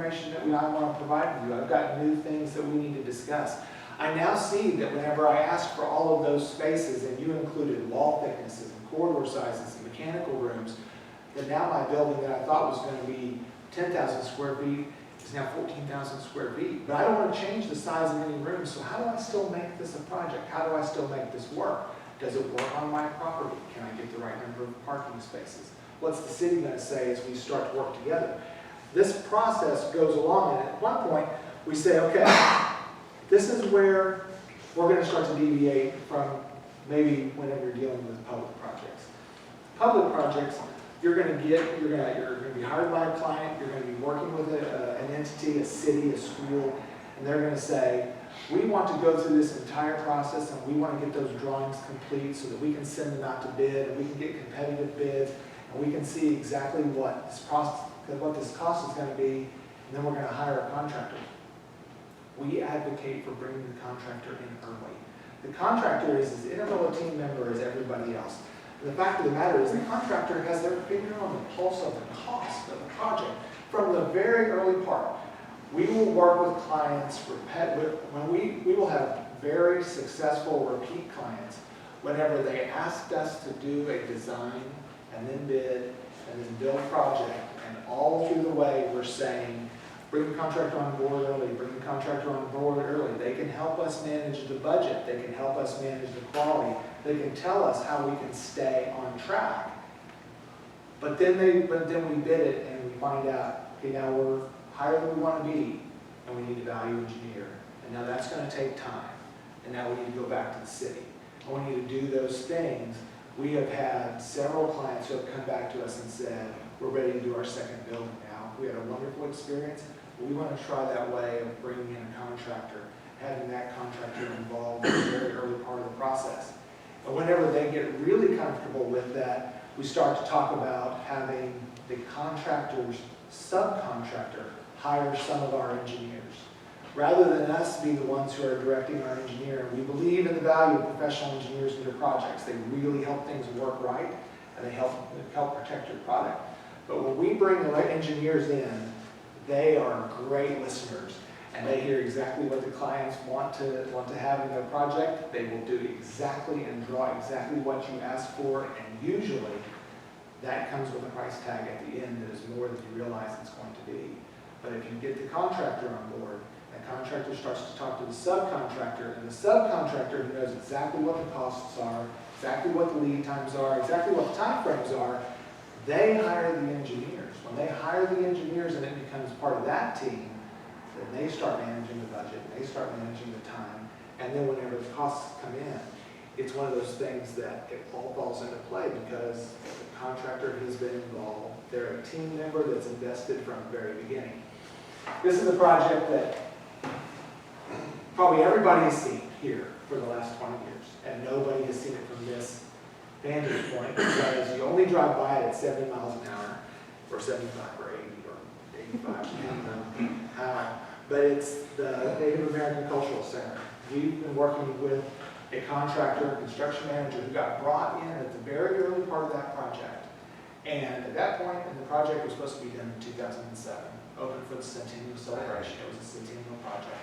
information that I want to provide to you. I've got new things that we need to discuss. I now see that whenever I asked for all of those spaces, and you included wall thicknesses and corridor sizes and mechanical rooms, that now my building that I thought was going to be 10,000 square feet is now 14,000 square feet. But I don't want to change the size of any room, so how do I still make this a project? How do I still make this work? Does it work on my property? Can I get the right number of parking spaces? What's the city going to say as we start to work together? This process goes along, and at one point we say, okay, this is where we're going to start to deviate from maybe whenever you're dealing with public projects. Public projects, you're going to be hired by a client, you're going to be working with an entity, a city, a school, and they're going to say, we want to go through this entire process and we want to get those drawings complete so that we can send them out to bid and we can get competitive bids and we can see exactly what this cost is going to be, and then we're going to hire a contractor. We advocate for bringing the contractor in early. The contractor is as integral a team member as everybody else. And the fact of the matter is the contractor has their finger on the pulse of the cost of the project from the very early part. We will work with clients, we will have very successful repeat clients whenever they asked us to do a design and then bid and then build project, and all through the way we're saying, bring the contractor on board early, bring the contractor on board early. They can help us manage the budget, they can help us manage the quality, they can tell us how we can stay on track. But then we bid it and we find out, okay, now we're higher than we want to be, and we need a value engineer. And now that's going to take time. And now we need to go back to the city. And we need to do those things. We have had several clients who have come back to us and said, we're ready to do our second building now. We had a wonderful experience. We want to try that way of bringing in a contractor, having that contractor involved in the very early part of the process. And whenever they get really comfortable with that, we start to talk about having the contractor's subcontractor hire some of our engineers. Rather than us be the ones who are directing our engineer, we believe in the value of professional engineers in their projects. They really help things work right, and they help protect your product. But when we bring the right engineers in, they are great listeners, and they hear exactly what the clients want to have in their project. They will do exactly and draw exactly what you ask for, and usually that comes with a price tag at the end that is more than you realize it's going to be. But if you get the contractor on board, the contractor starts to talk to the subcontractor, and the subcontractor who knows exactly what the costs are, exactly what the lead times are, exactly what the time frames are, they hire the engineers. When they hire the engineers and it becomes part of that team, then they start managing the budget, and they start managing the time, and then whenever the costs come in, it's one of those things that it all falls into play because the contractor has been involved. They're a team member that's invested from the very beginning. This is a project that probably everybody has seen here for the last 20 years, and nobody has seen it from this vantage point because you only drive by it at 70 miles an hour, or 75, or 80, or 85, but it's the Native American Cultural Center. We've been working with a contractor, a construction manager who got brought in at the very early part of that project. And at that point, and the project was supposed to be done in 2007, open for the centennial celebration. It was a centennial project.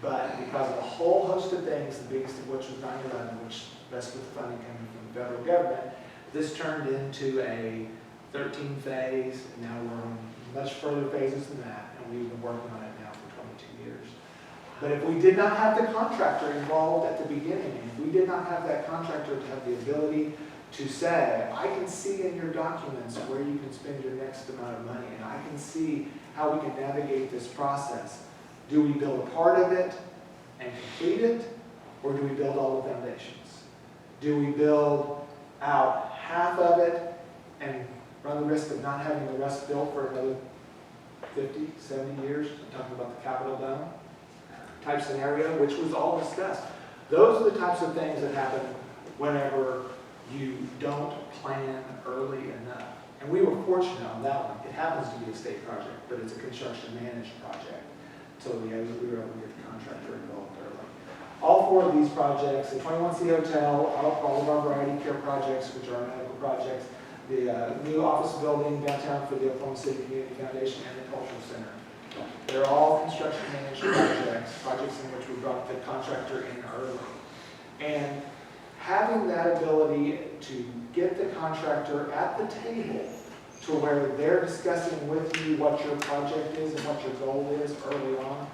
But because of a whole host of things, the biggest of which was 9/11, which rest with funding coming from the federal government, this turned into a 13-phase, and now we're on much further phases than that, and we've been working on it now for 22 years. But if we did not have the contractor involved at the beginning, and if we did not have that contractor to have the ability to say, I can see in your documents where you can spend your next amount of money, and I can see how we can navigate this process. Do we build a part of it and complete it, or do we build all the foundations? Do we build out half of it and run the risk of not having the rest built for another 50, 70 years? I'm talking about the Capitol Dome type scenario, which was all discussed. Those are the types of things that happen whenever you don't plan early enough. And we were fortunate on that one. It happens to be a state project, but it's a construction managed project. So we were able to get the contractor involved early. All four of these projects, the 21C Hotel, all of our variety care projects, which are medical projects, the new office building downtown for the Oklahoma City Community Foundation, and the Cultural Center. They're all construction managed projects in which we brought the contractor in early. And having that ability to get the contractor at the table to where they're discussing with you what your project is and what your goal is early on,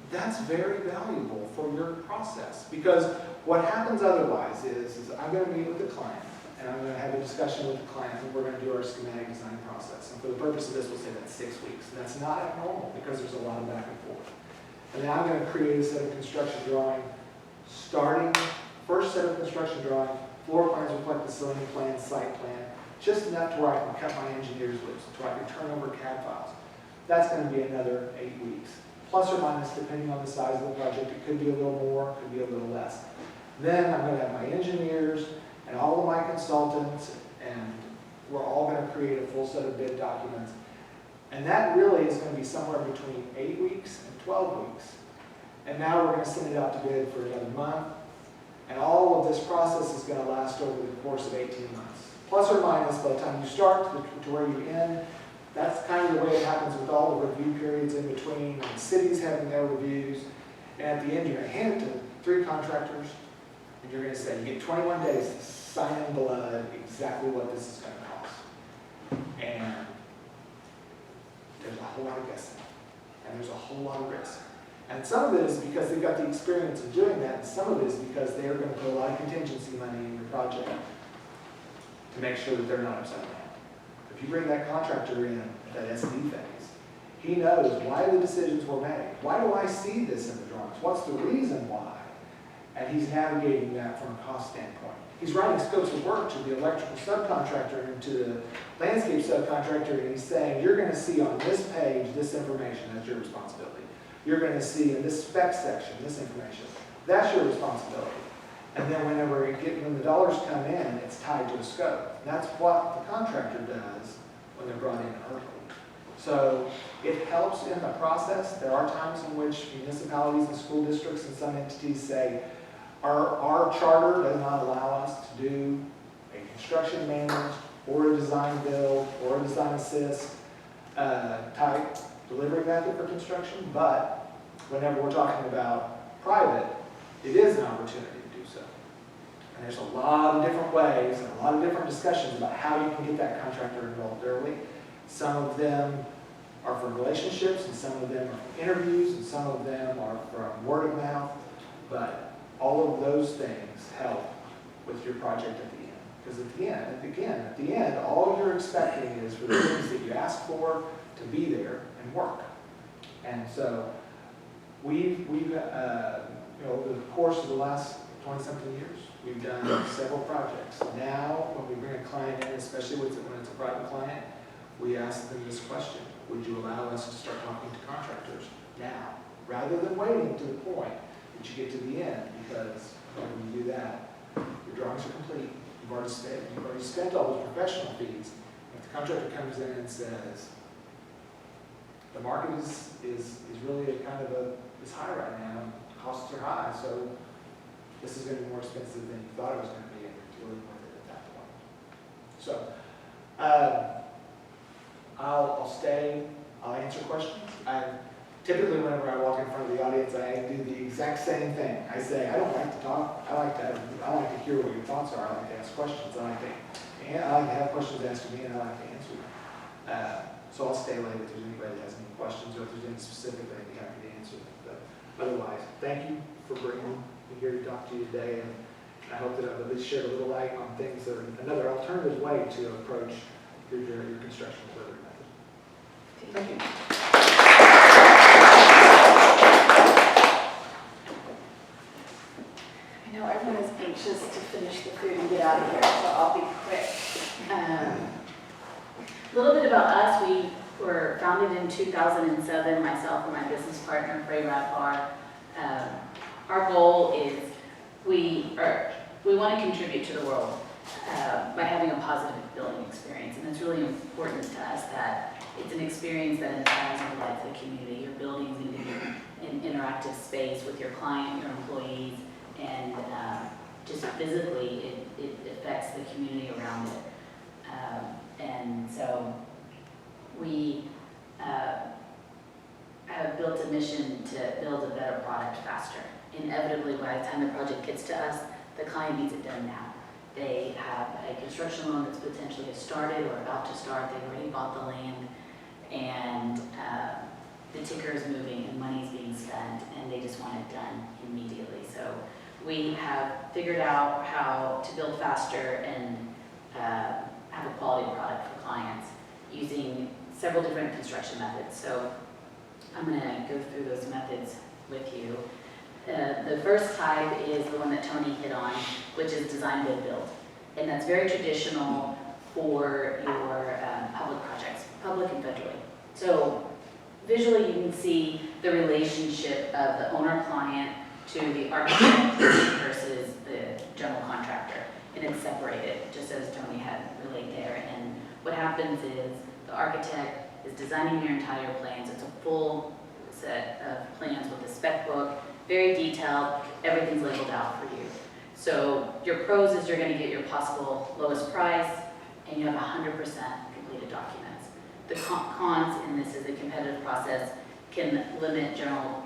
that's very valuable for your process. Because what happens otherwise is I'm going to meet with the client, and I'm going to have a discussion with the client, and we're going to do our schematic design process. And for the purpose of this, we'll say that's 6 weeks. And that's not abnormal because there's a lot of back and forth. And then I'm going to create a set of construction drawing, starting, first set of construction drawing, floor plans reflect the facility plan, site plan, just enough to where I can cut my engineer's loose, to where I can turn over CAD files. That's going to be another 8 weeks. Plus or minus, depending on the size of the project. It could be a little more, could be a little less. Then I'm going to have my engineers and all of my consultants, and we're all going to create a full set of bid documents. And that really is going to be somewhere between 8 weeks and 12 weeks. And now we're going to send it out to bid for another month. And all of this process is going to last over the course of 18 months. Plus or minus, by the time you start to where you end, that's kind of the way it happens with all the review periods in between, and cities having their reviews. And at the end, you're going to hand it to 3 contractors, and you're going to say, you get 21 days to sign in blood exactly what this is going to cost. And there's a whole lot of guessing, and there's a whole lot of risk. And some of it is because they've got the experience of doing that, and some of it is because they're going to put a lot of contingency money in your project to make sure that they're not upside down. If you bring that contractor in at that SD phase, he knows why the decisions were made. Why do I see this in the drawings? What's the reason why? And he's navigating that from a cost standpoint. He's writing scopes of work to the electrical subcontractor and to the landscape subcontractor, and he's saying, you're going to see on this page this information, that's your responsibility. You're going to see in this spec section this information, that's your responsibility. And then when the dollars come in, it's tied to a scope. That's what the contractor does when they're brought in early. So it helps in the process. There are times in which municipalities and school districts and some entities say, our charter does not allow us to do a construction managed or a design build or a design assist type delivery method for construction, but whenever we're talking about private, it is an opportunity to do so. And there's a lot of different ways and a lot of different discussions about how you can get that contractor involved early. Some of them are from relationships, and some of them are from interviews, and some of them are from word of mouth, but all of those things help with your project at the end. Because at the end, all you're expecting is for the things that you ask for to be there and work. And so we've over the course of the last 20-something years, we've done several projects. Now, when we bring a client in, especially when it's a private client, we ask them this question: would you allow us to start talking to contractors now, rather than waiting to the point that you get to the end? Because when you do that, your drawings are complete. You've already spent all those professional fees. If the contractor comes in and says, the market is really is high right now, costs are high, so this is going to be more expensive than you thought it was going to be, and it's really worth it at that point. So, I'll stay, I'll answer questions. Typically, whenever I walk in front of the audience, I do the exact same thing. I say, I don't like to talk, I like to hear what your thoughts are, I like to ask questions, I like to have questions asked of me, and I like to answer them. So I'll stay late if there's anybody that has any questions, or if there's any specific, I'd be happy to answer them. But otherwise, thank you for bringing me here to talk to you today, and I hope that I've at least shed a little light on things that are another alternative way to approach your construction delivery method. Thank you. I know everyone is anxious to finish the food and get out of here, so I'll be quick. A little bit about us. We were founded in 2007, myself and my business partner, Frey Radbar. Our goal is we want to contribute to the world by having a positive building experience, and it's really important to us that it's an experience that inspires and delights the community. Your buildings need to be an interactive space with your client, your employees, and just physically it affects the community around it. And so we have have built a mission to build a better product faster. Inevitably, by the time the project gets to us, the client needs it done now. They have a construction loan that's potentially started or about to start, they've already bought the land, and the ticker is moving and money's being spent, and they just want it done immediately. So we have figured out how to build faster and have a quality product for clients using several different construction methods. So I'm going to go through those methods with you. The first type is the one that Tony hit on, which is design, bid, build. And that's very traditional for your public projects, public and federally. So visually you can see the relationship of the owner-client to the architect versus the general contractor. And it's separated, just as Tony had relayed there. And what happens is the architect is designing your entire plans. It's a full set of plans with a spec book, very detailed, everything's labeled out for you. So your pros is you're going to get your possible lowest price, and you have 100% completed documents. The cons in this is the competitive process can limit general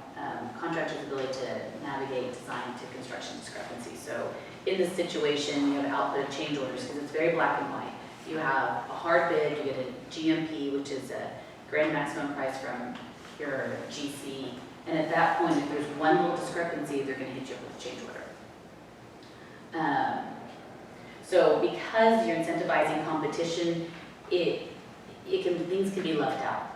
contractors' ability to navigate design to construction discrepancies. So in this situation, you have output of change orders because it's very black and white. You have a hard bid, you get a GMP, which is a grand maximum price from your GC, and at that point, if there's one little discrepancy, they're going to hit you up with a change order. So because you're incentivizing competition, things can be left out.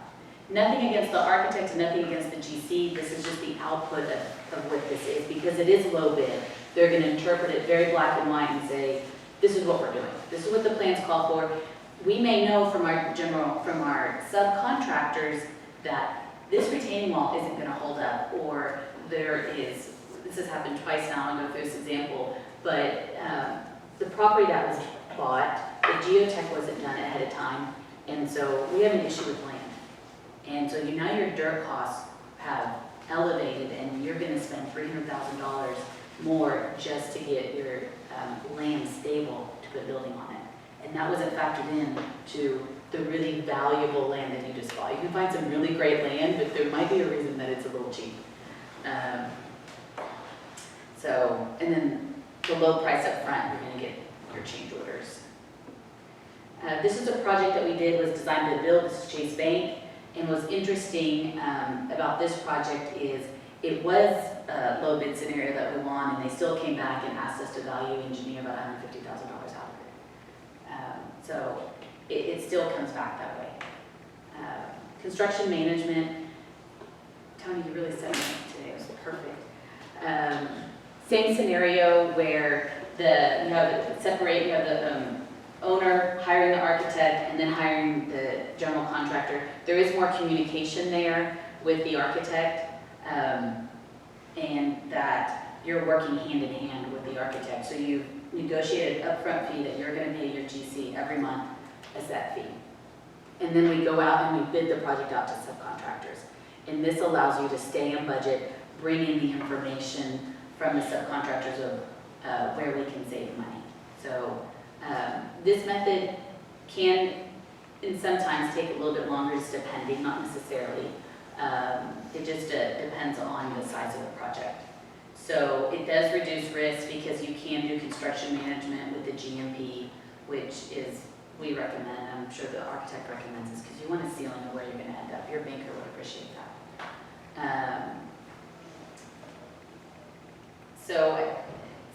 Nothing against the architect, nothing against the GC. This is just the output of what this is. Because it is low bid, they're going to interpret it very black and white and say, this is what we're doing. This is what the plans call for. We may know from our subcontractors that this retaining wall isn't going to hold up, or this has happened twice now, I'll go through this example, but the property that was bought, the geotech wasn't done ahead of time, and so we have an issue with land. And so now your dirt costs have elevated, and you're going to spend $300,000 more just to get your land stable to put a building on it. And that wasn't factored in to the really valuable land that you just bought. You can find some really great land, but there might be a reason that it's a little cheap. And then the low price up front, you're going to get your change orders. This is a project that we did, was Design Bid Build. This is Chase Bank. And what's interesting about this project is it was a low bid scenario that we won, and they still came back and asked us to value engineer about $150,000 out of it. So it still comes back that way. Construction management, Tony, you really set me up today, it was perfect. Same scenario where you have the owner hiring the architect and then hiring the general contractor. There is more communication there with the architect, and that you're working hand in hand with the architect. So you've negotiated an upfront fee that you're going to pay your GC every month as that fee. And then we go out and we bid the project out to subcontractors. And this allows you to stay on budget, bring in the information from the subcontractors of where we can save money. So this method can, sometimes take a little bit longer, just depending, not necessarily. It just depends on the size of the project. So it does reduce risk because you can do construction management with the GMP, which is, we recommend, I'm sure the architect recommends this, because you want a ceiling of where you're going to end up. Your banker would appreciate that. So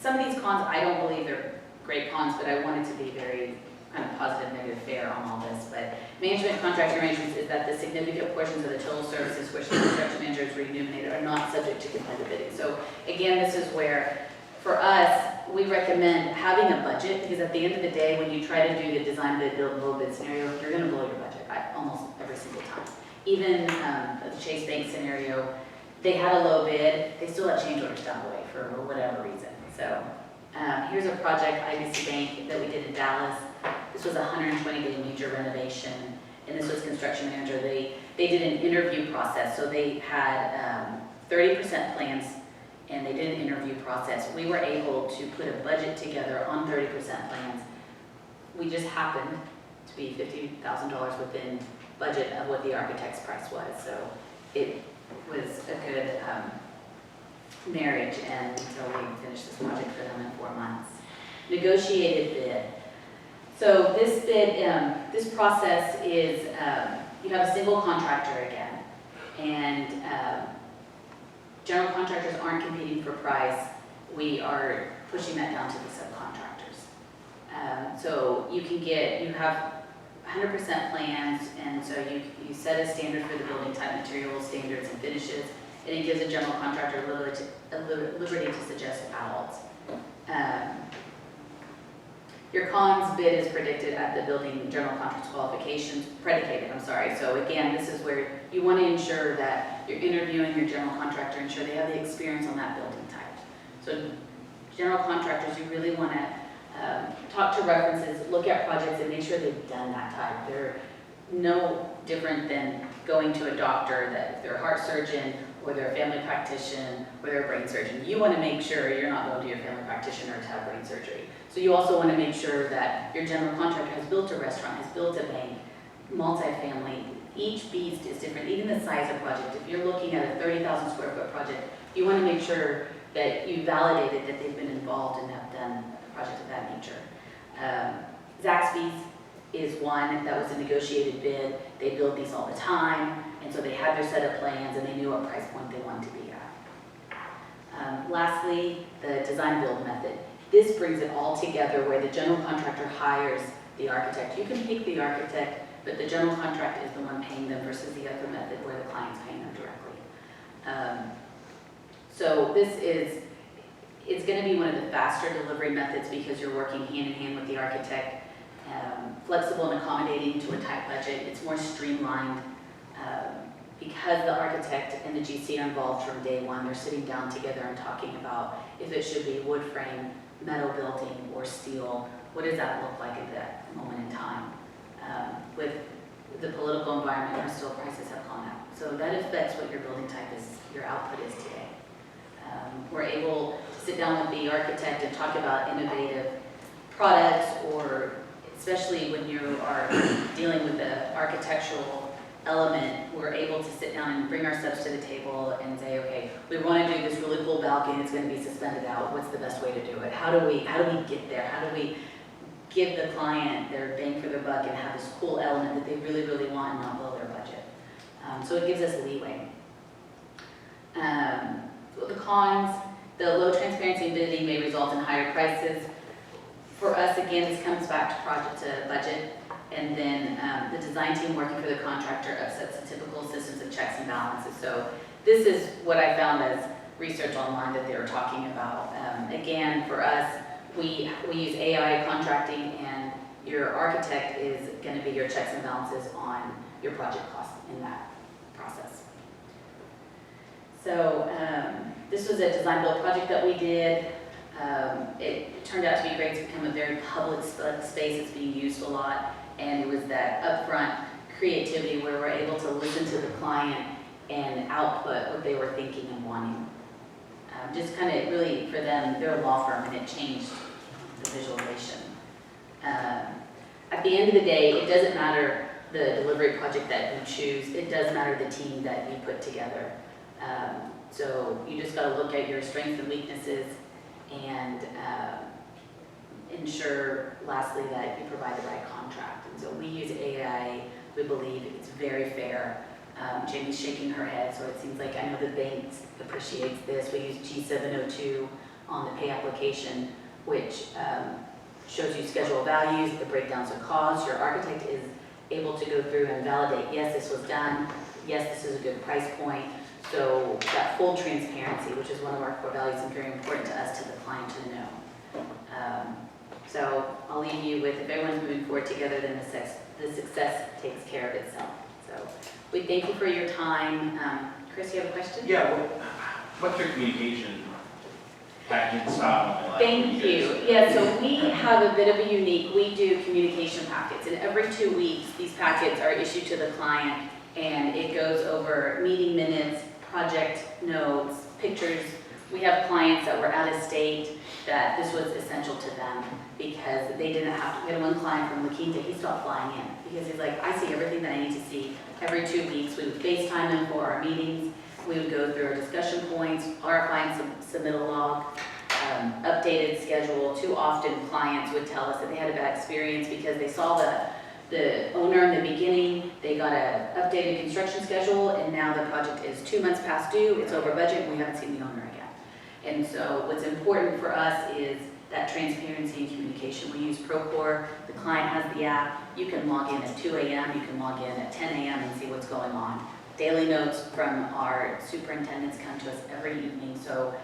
some of these cons, I don't believe they're great cons, but I wanted to be very kind of positive, negative, fair on all this. But management contract arrangements is that the significant portions of the total services which the construction manager is remunerated are not subject to competitive bidding. So again, this is where, for us, we recommend having a budget, because at the end of the day, when you try to do the design bid, build, low bid scenario, you're going to blow your budget almost every single time. Even the Chase Bank scenario, they had a low bid, they still had change orders down the way for whatever reason. So here's a project, IBC Bank, that we did in Dallas. This was a 120-day major renovation, and this was construction manager. They did an interview process, so they had 30% plans, and they did an interview process. We were able to put a budget together on 30% plans. We just happened to be $50,000 within budget of what the architect's price was. So good marriage until we finished this project for them in 4 months. Negotiated bid. So this bid, this process is, you have a single contractor again, and general contractors aren't competing for price. We are pushing that down to the subcontractors. So you have 100% plans, and so you set a standard for the building type, materials, standards, and finishes, and it gives a general contractor liberty to suggest outs. Your cons bid is predicted at the building general contract's qualifications, predicated, So again, this is where you want to ensure that you're interviewing your general contractor, ensure they have the experience on that building type. So general contractors, you really want to talk to references, look at projects, and make sure they've done that type. They're no different than going to a doctor, that if they're a heart surgeon, or they're a family practitioner, or they're a brain surgeon. You want to make sure you're not going to your family practitioner to have brain surgery. So you also want to make sure that your general contractor has built a restaurant, has built a bank, multifamily. Each beast is different, even the size of project. If you're looking at a 30,000 square foot project, you want to make sure that you validated that they've been involved and have done a project of that nature. Zaxby's is one that was a negotiated bid. They build these all the time, and so they had their set of plans and they knew what price point they wanted to be at. Lastly, the design build method. This brings it all together where the general contractor hires the architect. You can pick the architect, but the general contractor is the one paying them versus the other method where the client's paying them directly. So it's going to be one of the faster delivery methods because you're working hand in hand with the architect. Flexible and accommodating to a tight budget. It's more streamlined because the architect and the GC are involved from day one. They're sitting down together and talking about if it should be wood frame, metal building, or steel. What does that look like at that moment in time? With the political environment, our steel prices have gone up. So that affects what your building type is, your output is today. We're able to sit down with the architect and talk about innovative products, or especially when you are dealing with the architectural element, we're able to sit down and bring ourselves to the table and say, okay, we want to do this really cool balcony that's going to be suspended out. What's the best way to do it? How do we get there? How do we give the client their bang for their buck and have this cool element that they really, really want and not blow their budget? So it gives us leeway. The cons, the low transparency in bidding may result in higher prices. For us, again, this comes back to project to budget, and then the design team working for the contractor upsets the typical systems of checks and balances. So this is what I found as research online that they were talking about. Again, for us, we use AI contracting, and your architect is going to be your checks and balances on your project costs in that process. So this was a design build project that we did. It turned out to be great. It's become a very public space. It's being used a lot, and it was that upfront creativity where we're able to listen to the client and output what they were thinking and wanting. Just kind of really, for them, they're a law firm, and it changed the visualization. At the end of the day, it doesn't matter the delivery project that you choose. It does matter the team that you put together. So you just got to look at your strengths and weaknesses, and ensure, lastly, that you provide the right contract. And so we use AI. We believe it's very fair. Jamie's shaking her head, so it seems like I know the bank appreciates this. We use G702 on the pay application, which shows you schedule values, the breakdowns of costs. Your architect is able to go through and validate, yes, this was done, yes, this is a good price point. So that full transparency, which is one of our core values and very important to us, to the client to know. So I'll leave you with, if everyone's moving forward together, then the success takes care of itself. So we thank you for your time. Chris, you have a question? Yeah, what's your communication package style? Like, Thank you. Yeah, so we have a bit of a unique, we do communication packets, and every 2 weeks, these packets are issued to the client, and it goes over meeting minutes, project notes, pictures. We have clients that were out of state that this was essential to them because they didn't have to. We had one client from La Quinta, he stopped flying in because he's like, I see everything that I need to see every 2 weeks. We would FaceTime him for our meetings. we would go through our discussion points, RFI and submittal log, updated schedule. Too often clients would tell us that they had a bad experience because they saw the owner in the beginning, they got a updated construction schedule, and now the project is 2 months past due, it's over budget, and we haven't seen the owner again. And so what's important for us is that transparency and communication. We use Procore, the client has the app, you can log in at 2 a.m., you can log in at 10 a.m. and see what's going on. Daily notes from our superintendents come to us every evening, so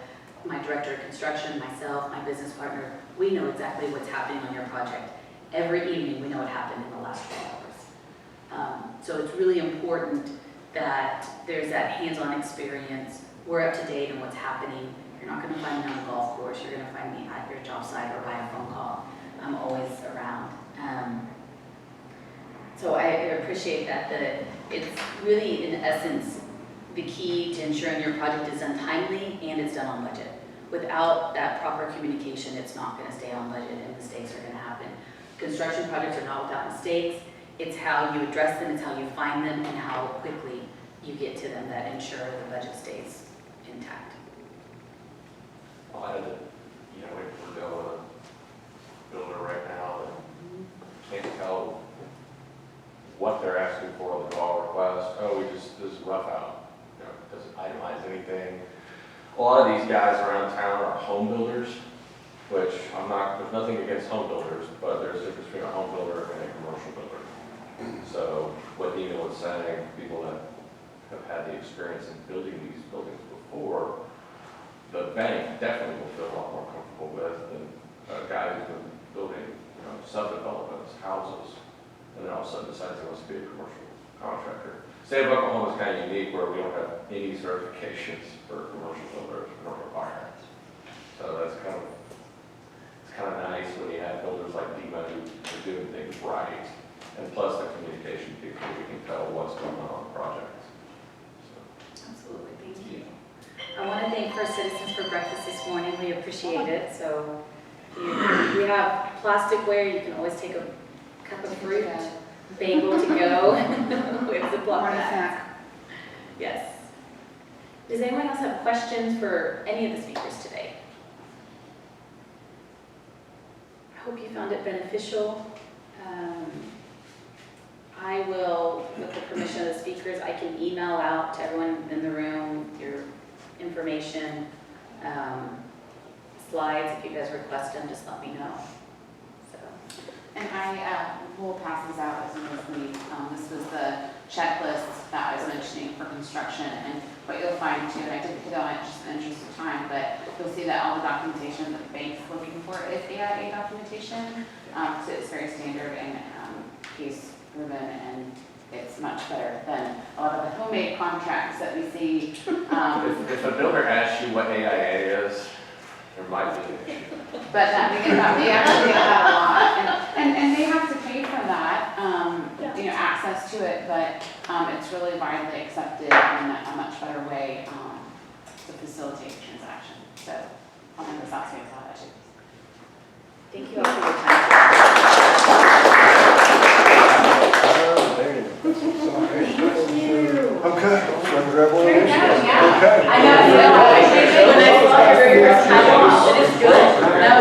my director of construction, myself, my business partner, we know exactly what's happening on your project. Every evening, we know what happened in the last 12 hours. So it's really important that there's that hands-on experience. We're up to date on what's happening. You're not going to find me on a golf course. You're going to find me at your job site or by a phone call. I'm always around. So I appreciate that. It's really, in essence, the key to ensuring your project is done timely and it's done on budget. Without that proper communication, it's not going to stay on budget and mistakes are going to happen. Construction projects are not without mistakes. It's how you address them, it's how you find them, and how quickly you get to them that ensure the budget stays intact. Well, I had to, we're dealing with a builder right now that can't tell what they're asking for on the draw request. Oh, this is rough out. Doesn't itemize anything. A lot of these guys around town are home builders, which there's nothing against home builders, but there's a difference between a home builder and a commercial builder. So what Nina was saying, people that have had the experience in building these buildings before, the bank definitely will feel a lot more comfortable with than a guy who's been building, subdevelopments, houses, and then all of a sudden decides he wants to be a commercial contractor. State of Oklahoma is kind of unique where we don't have any certifications for commercial builders, we don't require it. So that's kind of nice when you have builders like Dima who are doing things right, and plus the communication people, we can tell what's going on the project. Absolutely, thank you. I want to thank First Citizens for breakfast this morning. We appreciate it. So we have plasticware. You can always take a cup of fruit, bagel to go. We have Ziploc bags. Yes. Does anyone else have questions for any of the speakers today? I hope you found it beneficial. I will, with the permission of the speakers, I can email out to everyone in the room your information, slides. If you guys request them, just let me know. So. And I will pass this out as soon as we, this was the checklist that I was mentioning for construction, and what you'll find too, and I didn't put on it just in the interest of time, but you'll see that all the documentation that the bank's looking for is AIA documentation. So it's very standard and case proven, and it's much better than a lot of the homemade contracts that we see. If a builder asks you what AIA is, there might be an issue. But we actually get that a lot, and they have to pay for that, access to it, but it's really widely accepted and a much better way to facilitate the transaction. So I'll hand this out to you as well. Thank you all for your time. I'm good. I know, when I saw your first time off, it is good. No,